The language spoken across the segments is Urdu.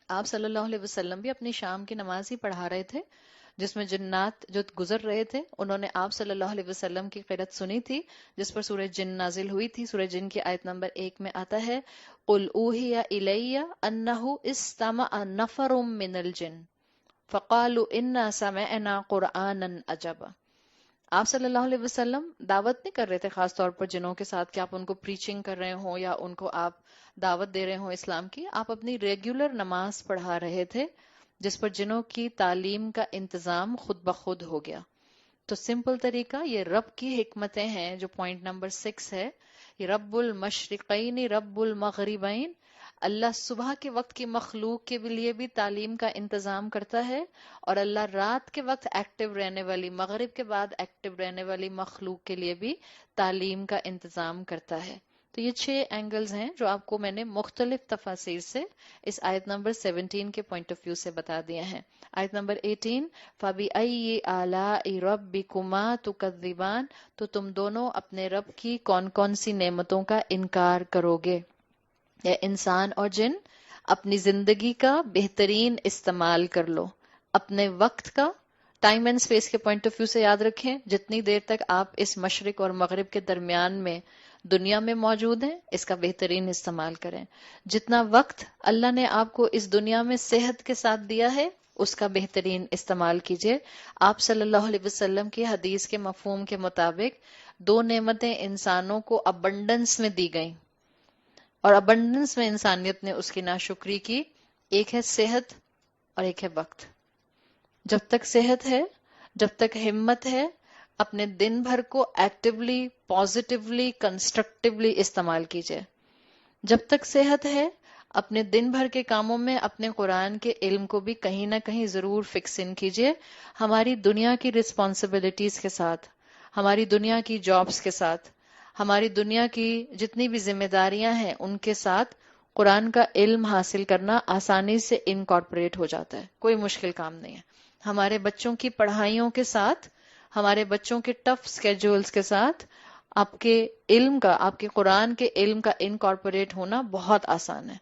آپ صلی اللہ علیہ وسلم بھی اپنی شام کی نماز ہی پڑھا رہے تھے، جس میں جنات جو گزر رہے تھے انہوں نے آپ صلی اللہ علیہ وسلم کی قرأت سنی تھی، جس پر سورہ جن نازل ہوئی تھی۔ سورہ جن کی آیت نمبر 1 میں آتا ہے قُلْ أُوحِيَ إِلَيَّ أَنَّهُ اسْتَمَعَ نَفَرٌ مِّنَ الْجِنِّ فَقَالُوا إِنَّا سَمِعْنَا قُرْآنًا عَجَبًا۔ آپ صلی اللہ علیہ وسلم دعوت نہیں کر رہے تھے خاص طور پر جنوں کے ساتھ کہ آپ ان کو پریچنگ کر رہے ہوں یا ان کو آپ دعوت دے رہے ہوں اسلام کی، آپ اپنی ریگولر نماز پڑھا رہے تھے جس پر جنوں کی تعلیم کا انتظام خود بخود ہو گیا۔ تو سمپل طریقہ یہ رب کی حکمتیں ہیں، جو پوائنٹ نمبر 6 ہے، یہ رب المشرقین رب المغربین، اللہ صبح کے وقت کی مخلوق کے لیے بھی تعلیم کا انتظام کرتا ہے، اور اللہ رات کے وقت ایکٹیو رہنے والی، مغرب کے بعد ایکٹیو رہنے والی مخلوق کے لیے بھی تعلیم کا انتظام کرتا ہے۔ تو یہ 6 اینگلز ہیں جو آپ کو میں نے مختلف تفاسیر سے اس آیت نمبر 17 کے پوائنٹ آف ویو سے بتا دیے ہیں۔ آیت نمبر 18 فَبِأَيِّ آلَاءِ رَبِّكُمَا تُكَذِّبَانِ، تو تم دونوں اپنے رب کی کون کون سی نعمتوں کا انکار کرو گے۔ اے انسان اور جن، اپنی زندگی کا بہترین استعمال کر لو، اپنے وقت کا، ٹائم اینڈ اسپیس کے پوائنٹ آف ویو سے یاد رکھیں، جتنی دیر تک آپ اس مشرق اور مغرب کے درمیان میں دنیا میں موجود ہیں اس کا بہترین استعمال کریں۔ جتنا وقت اللہ نے آپ کو اس دنیا میں صحت کے ساتھ دیا ہے اس کا بہترین استعمال کیجئے۔ آپ صلی اللہ علیہ وسلم کی حدیث کے مفہوم کے مطابق 2 نعمتیں انسانوں کو ابنڈنس میں دی گئیں، اور ابنڈنس میں انسانیت نے اس کی ناشکری کی۔ ایک ہے صحت اور ایک ہے وقت۔ جب تک صحت ہے، جب تک ہمت ہے، اپنے دن بھر کو ایکٹیولی، پازیٹیولی، کنسٹرکٹیولی استعمال کیجئے۔ جب تک صحت ہے، اپنے دن بھر کے کاموں میں اپنے قرآن کے علم کو بھی کہیں نہ کہیں ضرور فکس ان کیجئے۔ ہماری دنیا کی رسپانسبلٹیز کے ساتھ، ہماری دنیا کی جابز کے ساتھ، ہماری دنیا کی جتنی بھی ذمہ داریاں ہیں ان کے ساتھ قرآن کا علم حاصل کرنا آسانی سے انکارپوریٹ ہو جاتا ہے، کوئی مشکل کام نہیں ہے۔ ہمارے بچوں کی پڑھائیوں کے ساتھ، ہمارے بچوں کے ٹف سکیجولز کے ساتھ آپ کے علم کا، آپ کے قرآن کے علم کا انکارپوریٹ ہونا بہت آسان ہے۔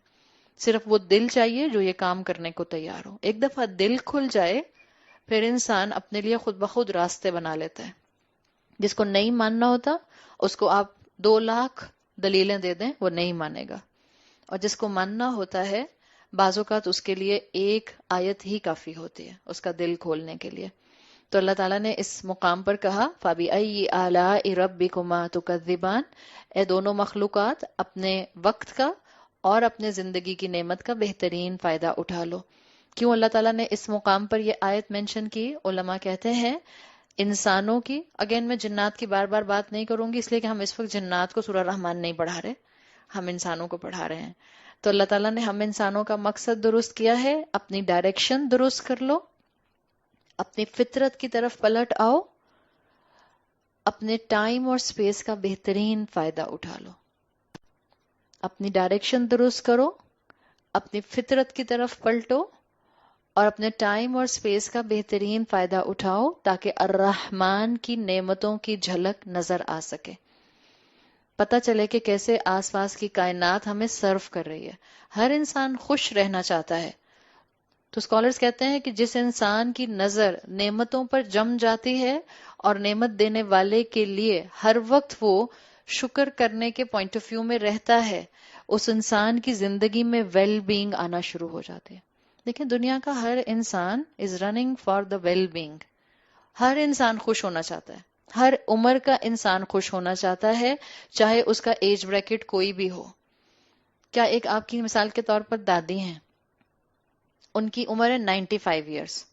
صرف وہ دل چاہیے جو یہ کام کرنے کو تیار ہو۔ ایک دفعہ دل کھل جائے پھر انسان اپنے لیے خود بخود راستے بنا لیتا ہے۔ جس کو نہیں ماننا ہوتا اس کو آپ 2 لاکھ دلیلیں دے دیں وہ نہیں مانے گا، اور جس کو ماننا ہوتا ہے بعض اوقات اس کے لیے ایک آیت ہی کافی ہوتی ہے اس کا دل کھولنے کے لیے۔ تو اللہ تعالیٰ نے اس مقام پر کہا فَبِأَيِّ آلَاءِ رَبِّكُمَا تُكَذِّبَانِ، اے دونوں مخلوقات اپنے وقت کا اور اپنے زندگی کی نعمت کا بہترین فائدہ اٹھا لو۔ کیوں اللہ تعالیٰ نے اس مقام پر یہ آیت مینشن کی؟ علماء کہتے ہیں انسانوں کی، اگین میں جنات کی بار بار بات نہیں کروں گی اس لیے کہ ہم اس وقت جنات کو سورہ رحمان نہیں پڑھا رہے، ہم انسانوں کو پڑھا رہے ہیں۔ تو اللہ تعالیٰ نے ہم انسانوں کا مقصد درست کیا ہے، اپنی ڈائریکشن درست کر لو، اپنی فطرت کی طرف پلٹ آؤ، اپنے ٹائم اور سپیس کا بہترین فائدہ اٹھا لو، اپنی ڈائریکشن درست کرو، اپنی فطرت کی طرف پلٹو، اور اپنے ٹائم اور سپیس کا بہترین فائدہ اٹھاؤ تاکہ الرحمن کی نعمتوں کی جھلک نظر آ سکے، پتہ چلے کہ کیسے آس پاس کی کائنات ہمیں سرو کر رہی ہے۔ ہر انسان خوش رہنا چاہتا ہے، تو اسکالرز کہتے ہیں کہ جس انسان کی نظر نعمتوں پر جم جاتی ہے اور نعمت دینے والے کے لیے ہر وقت وہ شکر کرنے کے پوائنٹ آف ویو میں رہتا ہے، اس انسان کی زندگی میں ویل بینگ آنا شروع ہو جاتی ہے۔ دیکھیں دنیا کا ہر انسان is running for the well being, ہر انسان خوش ہونا چاہتا ہے، ہر عمر کا انسان خوش ہونا چاہتا ہے، چاہے اس کا ایج بریکٹ کوئی بھی ہو۔ کیا ایک آپ کی مثال کے طور پر دادی ہیں، ان کی عمر ہے 95 ایئرس،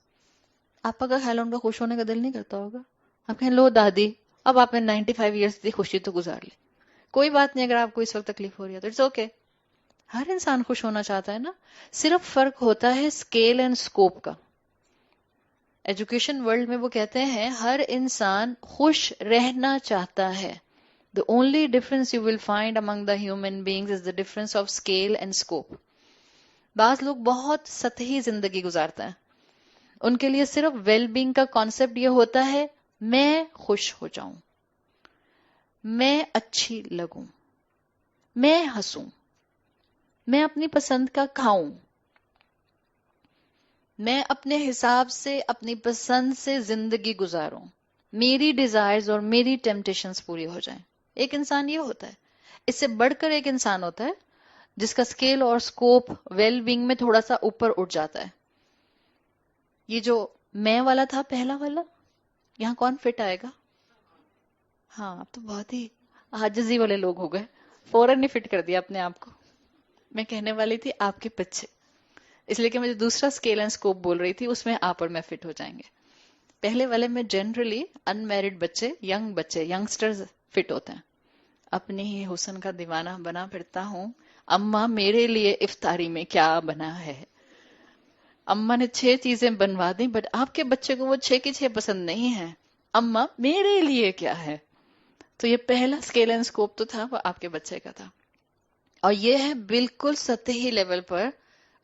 آپ کا خیال ان کا خوش ہونے کا دل نہیں کرتا ہوگا؟ آپ کہیں لو دادی اب آپ نے 95 ایئرس کی خوشی تو گزار لی، کوئی بات نہیں اگر آپ کو اس وقت تکلیف ہو رہی ہے تو اٹس اوکے، ہر انسان خوش ہونا چاہتا ہے نا، صرف فرق ہوتا ہے اسکیل اینڈ اسکوپ کا۔ ایجوکیشن ورلڈ میں وہ کہتے ہیں ہر انسان خوش رہنا چاہتا ہے، the only difference you will find among the human beings is the difference of scale and scope۔ بعض لوگ بہت سطحی زندگی گزارتے ہیں، ان کے لیے صرف ویل بینگ کا کانسیپٹ یہ ہوتا ہے میں خوش ہو جاؤں، میں اچھی لگوں، میں ہنسوں، میں اپنی پسند کا کھاؤں، میں اپنے حساب سے اپنی پسند سے زندگی گزاروں، میری ڈیزائرز اور میری ٹیمپٹیشنز پوری ہو جائیں. ایک انسان یہ ہوتا ہے. اس سے بڑھ کر ایک انسان ہوتا ہے جس کا سکیل اور سکوپ ویل بینگ میں تھوڑا سا اوپر اٹھ جاتا ہے. یہ جو میں والا تھا پہلا والا، یہاں کون فٹ آئے گا؟ ہاں اب تو بہت ہی عاجزی والے لوگ ہو گئے، فوراً نہیں فٹ کر دیا اپنے آپ کو. میں کہنے والی تھی آپ کے بچے، اس لیے کہ مجھے دوسرا اسکیل اینڈ سکوپ بول رہی تھی، اس میں آپ اور میں فٹ ہو جائیں گے. پہلے والے میں جنرلی ان میرڈ بچے ینگسٹرز فٹ ہوتے ہیں. اپنے ہی حسن کا دیوانہ بنا پھرتا ہوں، اماں میرے لیے افطاری میں کیا بنا ہے. اماں نے 6 چیزیں بنوا دی بٹ آپ کے بچے کو وہ 6 کی 6 پسند نہیں ہے. اماں میرے لیے کیا ہے؟ تو یہ پہلا اسکیل اینڈ سکوپ تو تھا وہ آپ کے بچے کا تھا. اور یہ ہے بالکل سطحی لیول پر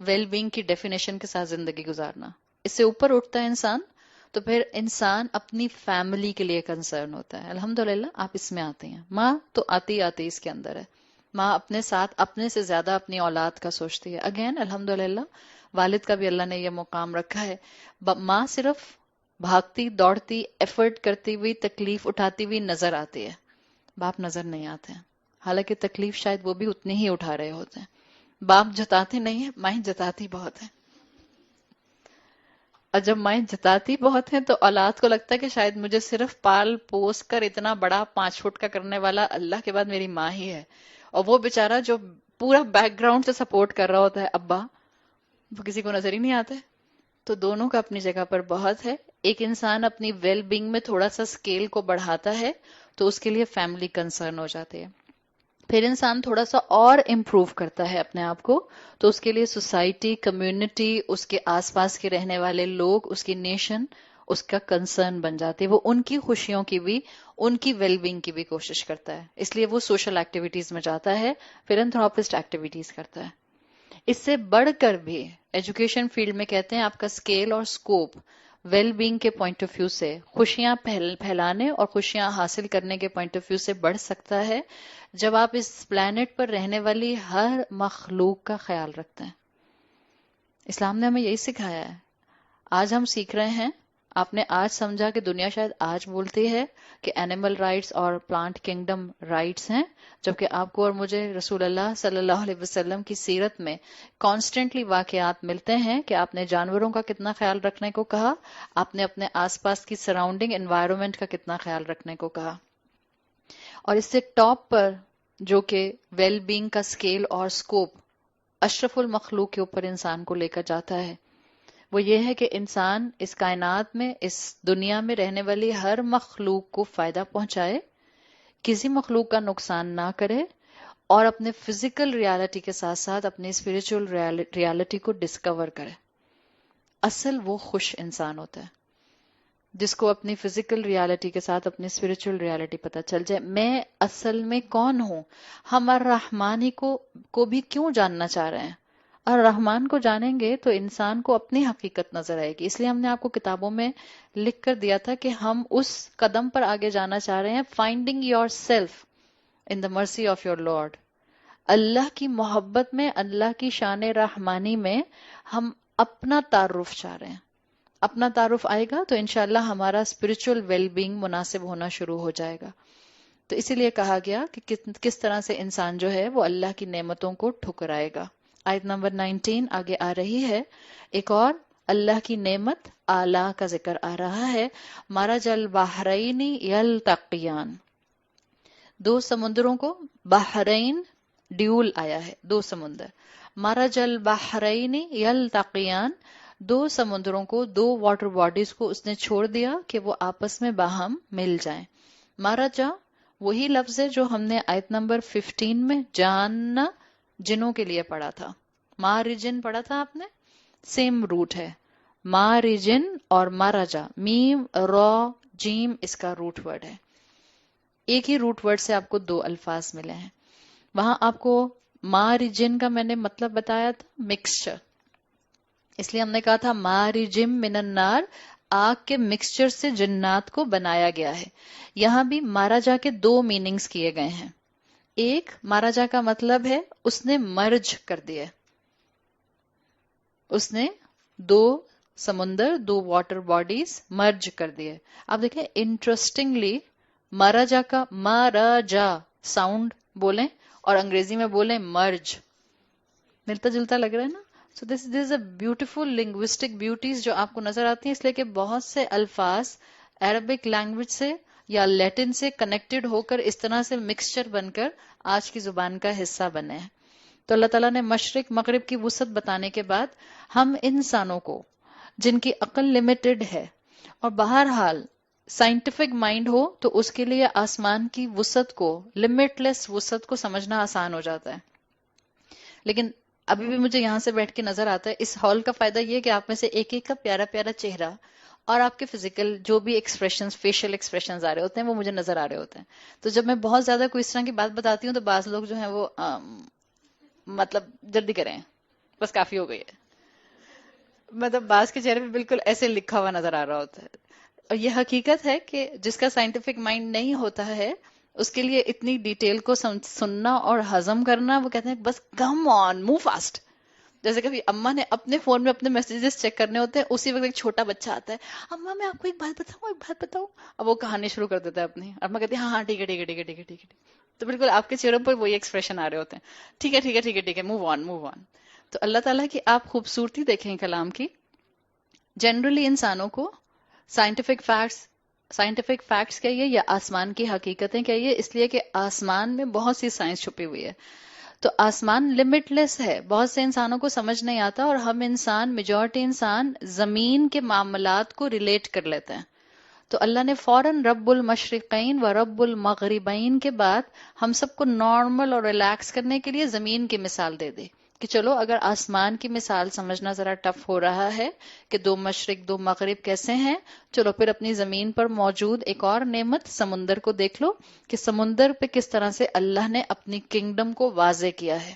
ویل بینگ کی ڈیفینیشن کے ساتھ زندگی گزارنا. اس سے اوپر اٹھتا ہے انسان تو پھر انسان اپنی فیملی کے لیے کنسرن ہوتا ہے. الحمدللہ آپ اس میں آتے ہیں. ماں تو آتی آتی اس کے اندر ہے. ماں اپنے ساتھ اپنے سے زیادہ اپنی اولاد کا سوچتی ہے. اگین الحمدللہ والد کا بھی اللہ نے یہ مقام رکھا ہے. ماں صرف بھاگتی دوڑتی ایفرٹ کرتی ہوئی تکلیف اٹھاتی ہوئی نظر آتی ہے، باپ نظر نہیں آتے ہیں. حالانکہ تکلیف شاید وہ بھی اتنی ہی اٹھا رہے ہوتے ہیں. باپ جتاتے نہیں ہیں، مائیں جتاتی بہت ہیں. اور جب مائیں جتاتی بہت ہیں تو اولاد کو لگتا ہے کہ شاید مجھے صرف پال پوس کر اتنا بڑا 5 فٹ کا کرنے والا اللہ کے بعد میری ماں ہی ہے. اور وہ بیچارہ جو پورا بیک گراؤنڈ سے سپورٹ کر رہا ہوتا ہے ابا، وہ کسی کو نظر ہی نہیں آتے. تو دونوں کا اپنی جگہ پر بہت ہے. ایک انسان اپنی ویل بینگ میں تھوڑا سا اسکیل کو بڑھاتا ہے تو اس کے لیے فیملی کنسرن ہو جاتی ہے. پھر انسان تھوڑا سا اور امپروو کرتا ہے اپنے آپ کو تو اس کے لیے سوسائٹی، کمیونٹی، اس کے آس پاس کے رہنے والے لوگ، اس کی نیشن اس کا کنسرن بن جاتی ہے. وہ ان کی خوشیوں کی بھی، ان کی ویل بینگ کی بھی کوشش کرتا ہے. اس لیے وہ سوشل ایکٹیویٹیز میں جاتا ہے، فلانتھروپسٹ ایکٹیویٹیز کرتا ہے. اس سے بڑھ کر بھی ایجوکیشن فیلڈ میں کہتے ہیں آپ کا اسکیل اور اسکوپ ویل بینگ کے پوائنٹ آف ویو سے، خوشیاں پھیلانے اور خوشیاں حاصل کرنے کے پوائنٹ آف ویو سے بڑھ سکتا ہے جب آپ اس پلانٹ پر رہنے والی ہر مخلوق کا خیال رکھتے ہیں. اسلام نے ہمیں یہی سکھایا ہے. آج ہم سیکھ رہے ہیں، آپ نے آج سمجھا کہ دنیا شاید آج بولتی ہے کہ اینیمل رائٹس اور پلانٹ کنگڈم رائٹس ہیں، جبکہ آپ کو اور مجھے رسول اللہ صلی اللہ علیہ وسلم کی سیرت میں کانسٹنٹلی واقعات ملتے ہیں کہ آپ نے جانوروں کا کتنا خیال رکھنے کو کہا، آپ نے اپنے آس پاس کی سراؤنڈنگ انوائرمنٹ کا کتنا خیال رکھنے کو کہا. اور اس سے ٹاپ پر جو کہ ویل بینگ کا سکیل اور سکوپ اشرف المخلوق کے اوپر انسان کو لے کر جاتا ہے، وہ یہ ہے کہ انسان اس کائنات میں، اس دنیا میں رہنے والی ہر مخلوق کو فائدہ پہنچائے، کسی مخلوق کا نقصان نہ کرے، اور اپنے فزیکل ریالٹی کے ساتھ ساتھ اپنی اسپریچول ریالٹی کو ڈسکور کرے. اصل وہ خوش انسان ہوتا ہے جس کو اپنی فزیکل ریالٹی کے ساتھ اپنی اسپریچول ریالٹی پتہ چل جائے. میں اصل میں کون ہوں؟ ہم الرحمانی کو بھی کیوں جاننا چاہ رہے ہیں؟ الرحمان کو جانیں گے تو انسان کو اپنی حقیقت نظر آئے گی. اس لیے ہم نے آپ کو کتابوں میں لکھ کر دیا تھا کہ ہم اس قدم پر آگے جانا چاہ رہے ہیں، finding your self in the mercy of your lord. اللہ کی محبت میں، اللہ کی شان رحمانی میں ہم اپنا تعارف چاہ رہے ہیں. اپنا تعارف آئے گا تو انشاءاللہ ہمارا اسپرچل ویل بینگ مناسب ہونا شروع ہو جائے گا. تو اسی لیے کہا گیا کہ کس طرح سے انسان جو ہے وہ اللہ کی نعمتوں کو ٹھکرائے گا. آیت نمبر 19 آگے آ رہی ہے. ایک اور اللہ کی نعمت اعلیٰ کا ذکر آ رہا ہے. مرج البحرین یلتقیان، 2 سمندروں کو، بحرین ڈیول آیا ہے، 2 سمندر. مرج البحرین یلتقیان، 2 سمندروں کو، 2 واٹر باڈیز کو اس نے چھوڑ دیا کہ وہ آپس میں باہم مل جائیں. مرجا وہی لفظ ہے جو ہم نے آیت نمبر 15 میں جاننا جنوں کے لیے پڑھا تھا. مارجن پڑھا تھا آپ نے، سیم روٹ ہے. مارجن اور مارجا، میم را جیم اس کا روٹ ورڈ ہے. ایک ہی روٹ ورڈ سے آپ کو 2 الفاظ ملے ہیں. وہاں آپ کو مارجن کا میں نے مطلب بتایا تھا، مکسچر. اس لیے ہم نے کہا تھا مارجم من النار، آگ کے مکسچر سے جنات کو بنایا گیا ہے. یہاں بھی مارا جا کے 2 میننگز کیے گئے ہیں. ایک، مارا جا کا مطلب ہے اس نے مرج کر دیا، اس نے 2 سمندر، 2 واٹر باڈیز مرج کر دیے. آپ دیکھیں انٹرسٹنگلی ماراجا کا ماراجا ساؤنڈ بولیں اور انگریزی میں بولیں مرج، ملتا جلتا لگ رہا ہے نا. سو دس از اے بیوٹیفل لنگوسٹک بیوٹیز جو آپ کو نظر آتی ہیں، اس لیے کہ بہت سے الفاظ عربک لینگویج سے یا لیٹن سے کنیکٹڈ ہو کر اس طرح سے مکسچر بن کر آج کی زبان کا حصہ بنے ہیں. تو اللہ تعالیٰ نے مشرق مغرب کی وسعت بتانے کے بعد ہم انسانوں کو جن کی عقل لمیٹڈ ہے اور بہرحال سائنٹیفک مائنڈ ہو تو اس کے لیے آسمان کی وسعت کو، لمٹ لیس وسعت کو سمجھنا آسان ہو جاتا ہے. لیکن ابھی بھی مجھے یہاں سے بیٹھ کے نظر آتا ہے اس ہال کا فائدہ یہ کہ آپ میں سے ایک ایک کا پیارا پیارا چہرہ اور آپ کے فزیکل جو بھی ایکسپریشنز، فیشل ایکسپریشنز آ رہے ہوتے ہیں وہ مجھے نظر آ رہے ہوتے ہیں. تو جب میں بہت زیادہ کوئی اس طرح کی بات بتاتی ہوں تو بعض لوگ جو ہیں وہ مطلب جلدی کریں، بس کافی ہو گئی ہے. مطلب بعض کے چہرے پہ بالکل ایسے لکھا ہوا نظر آ رہا ہوتا ہے. اور یہ حقیقت ہے کہ جس کا سائنٹیفک مائنڈ نہیں ہوتا ہے اس کے لیے اتنی ڈیٹیل کو سننا اور ہضم کرنا، وہ کہتے ہیں بس کم آن موو فاسٹ. جیسے کبھی اماں نے اپنے فون میں اپنے میسیجز چیک کرنے ہوتے ہیں، اسی وقت ایک چھوٹا بچہ آتا ہے، اماں میں آپ کو ایک بات بتاؤں. اب وہ کہانی شروع کر دیتا ہے اپنی، اماں کہتی ہے ہاں ہاں ٹھیک ہے ٹھیک ہے ٹھیک ہے ٹھیک ہے ٹھیک ہے. تو بالکل آپ کے چہروں پر وہی ایکسپریشن آ رہے ہوتے ہیں، ٹھیک ہے ٹھیک ہے ٹھیک ہے ٹھیک ہے، موو آن موو آن. تو اللہ تعالیٰ کی آپ خوبصورتی دیکھیں کلام کی. جنرلی انسانوں کو سائنٹیفک فیکٹس کہیے یا آسمان کی حقیقتیں کہیے، اس لیے کہ آسمان میں بہت سی سائنس چھپی ہوئی ہے. تو آسمان لمٹ لیس ہے، بہت سے انسانوں کو سمجھ نہیں آتا اور ہم انسان، میجورٹی انسان زمین کے معاملات کو ریلیٹ کر لیتے ہیں. تو اللہ نے فوراً رب المشرقین و رب المغربین کے بعد ہم سب کو نارمل اور ریلیکس کرنے کے لیے زمین کی مثال دے دی کہ چلو اگر آسمان کی مثال سمجھنا ذرا ٹف ہو رہا ہے کہ 2 مشرق 2 مغرب کیسے ہیں، چلو پھر اپنی زمین پر موجود ایک اور نعمت سمندر کو دیکھ لو کہ سمندر پہ کس طرح سے اللہ نے اپنی کنگڈم کو واضح کیا ہے.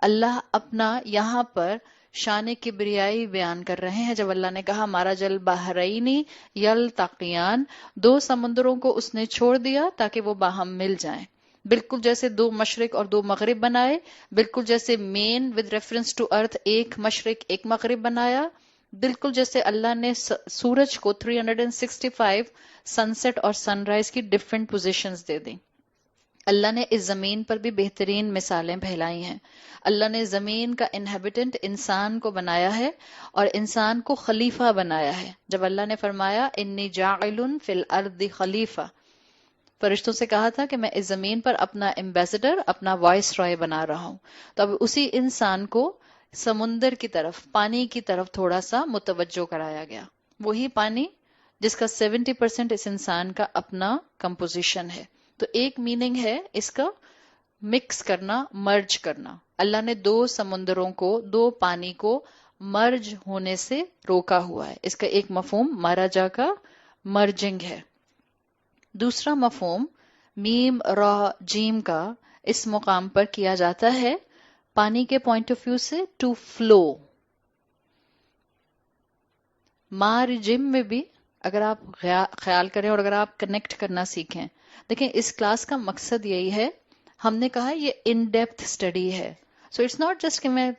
اللہ اپنا یہاں پر شان کبریائی بیان کر رہے ہیں جب اللہ نے کہا مارج البحرین یلتقیان، 2 سمندروں کو اس نے چھوڑ دیا تاکہ وہ باہم مل جائیں. بالکل جیسے 2 مشرق اور 2 مغرب بنائے، بالکل جیسے مین ود ریفرنس ٹو ارتھ ایک مشرق ایک مغرب بنایا، بالکل جیسے اللہ نے سورج کو 365 سن سیٹ اور سن رائز کی ڈفرینٹ پوزیشنز دے دیں. اللہ نے اس زمین پر بھی بہترین مثالیں پھیلائی ہیں. اللہ نے زمین کا انہیبیٹنٹ انسان کو بنایا ہے اور انسان کو خلیفہ بنایا ہے. جب اللہ نے فرمایا انی جاعل فی الارض خلیفہ، فرشتوں سے کہا تھا کہ میں اس زمین پر اپنا ایمبیسڈر، اپنا وائس رائے بنا رہا ہوں. تو اب اسی انسان کو سمندر کی طرف، پانی کی طرف تھوڑا سا متوجہ کرایا گیا. وہی پانی جس کا 70% اس انسان کا اپنا کمپوزیشن ہے. تو ایک میننگ ہے اس کا مکس کرنا، مرج کرنا. اللہ نے 2 سمندروں کو، 2 پانی کو مرج ہونے سے روکا ہوا ہے. اس کا ایک مفہوم ماراجا کا مرجنگ ہے. دوسرا مفہوم میم را جیم کا اس مقام پر کیا جاتا ہے پانی کے پوائنٹ آف ویو سے ٹو فلو. مارجم میں بھی اگر آپ خیال کریں اور اگر آپ کنیکٹ کرنا سیکھیں، دیکھیں اس کلاس کا مقصد یہی ہے، ہم نے کہا یہ ان ڈیپتھ اسٹڈی ہے. سو اٹس ناٹ جسٹ کہ میں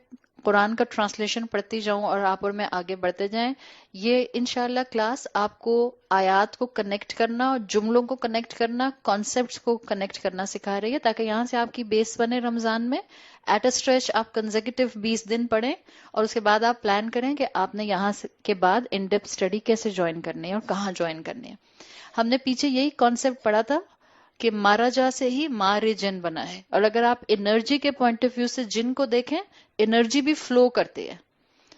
قرآن کا ٹرانسلیشن پڑھتی جاؤں اور آپ اور میں آگے بڑھتے جائیں. یہ انشاءاللہ کلاس آپ کو آیات کو کنیکٹ کرنا، جملوں کو کنیکٹ کرنا، کانسیپٹس کو کنیکٹ کرنا سکھا رہی ہے تاکہ یہاں سے آپ کی بیس بنے. رمضان میں ایٹ اے اسٹریچ آپ کنزیکٹیو 20 دن پڑھیں اور اس کے بعد آپ پلان کریں کہ آپ نے یہاں کے بعد ان ڈیپتھ اسٹڈی کیسے جوائن کرنی ہے اور کہاں جوائن کرنی ہے. ہم نے پیچھے یہی کانسیپٹ پڑھا تھا کہ ماراجا سے ہی مارجن بنا ہے، اور اگر آپ انرجی کے پوائنٹ آف ویو سے جن کو دیکھیں، انرجی بھی فلو کرتی ہے.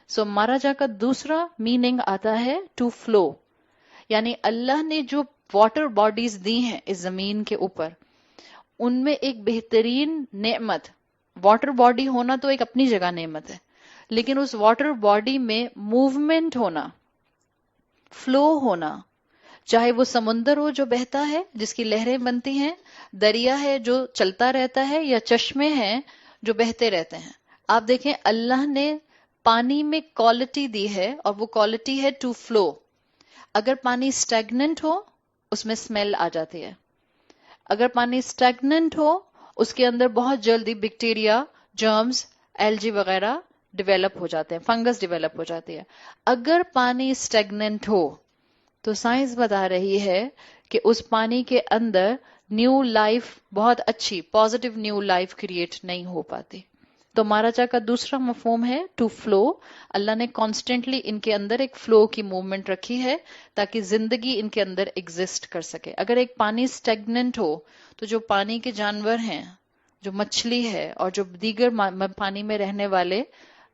سو ماراجا کا دوسرا میننگ آتا ہے ٹو فلو، یعنی اللہ نے جو واٹر باڈیز دی ہیں اس زمین کے اوپر، ان میں ایک بہترین نعمت واٹر باڈی ہونا تو ایک اپنی جگہ نعمت ہے، لیکن اس واٹر باڈی میں موومنٹ ہونا، فلو ہونا، چاہے وہ سمندر ہو جو بہتا ہے جس کی لہریں بنتی ہیں، دریا ہے جو چلتا رہتا ہے، یا چشمے ہیں جو بہتے رہتے ہیں. آپ دیکھیں اللہ نے پانی میں کوالٹی دی ہے اور وہ کوالٹی ہے ٹو فلو. اگر پانی اسٹیگننٹ ہو اس میں اسمیل آ جاتی ہے. اگر پانی اسٹیگننٹ ہو اس کے اندر بہت جلدی بیکٹیریا، جرمز، ایلجی وغیرہ ڈیولپ ہو جاتے ہیں، فنگس ڈیولپ ہو جاتی ہے۔ اگر پانی اسٹیگننٹ ہو تو سائنس بتا رہی ہے کہ اس پانی کے اندر نیو لائف، بہت اچھی پازیٹیو نیو لائف کریٹ نہیں ہو پاتی۔ تو مہاراجا کا دوسرا مفہوم ہے ٹو فلو۔ اللہ نے کانسٹنٹلی ان کے اندر ایک فلو کی موومنٹ رکھی ہے تاکہ زندگی ان کے اندر ایگزسٹ کر سکے۔ اگر ایک پانی اسٹیگننٹ ہو تو جو پانی کے جانور ہیں، جو مچھلی ہے اور جو دیگر پانی میں رہنے والے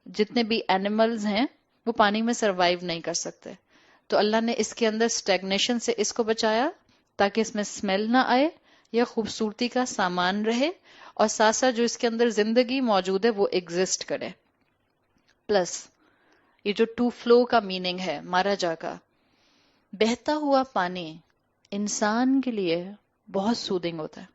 جتنے بھی اینیملز ہیں، وہ پانی میں سروائیو نہیں کر سکتے۔ تو اللہ نے اس کے اندر اسٹیگنیشن سے اس کو بچایا تاکہ اس میں اسمیل نہ آئے، یا خوبصورتی کا سامان رہے، اور ساتھ ساتھ جو اس کے اندر زندگی موجود ہے وہ ایگزسٹ کرے۔ پلس یہ جو ٹو فلو کا میننگ ہے مہاراجا کا، بہتا ہوا پانی انسان کے لیے بہت سودنگ ہوتا ہے۔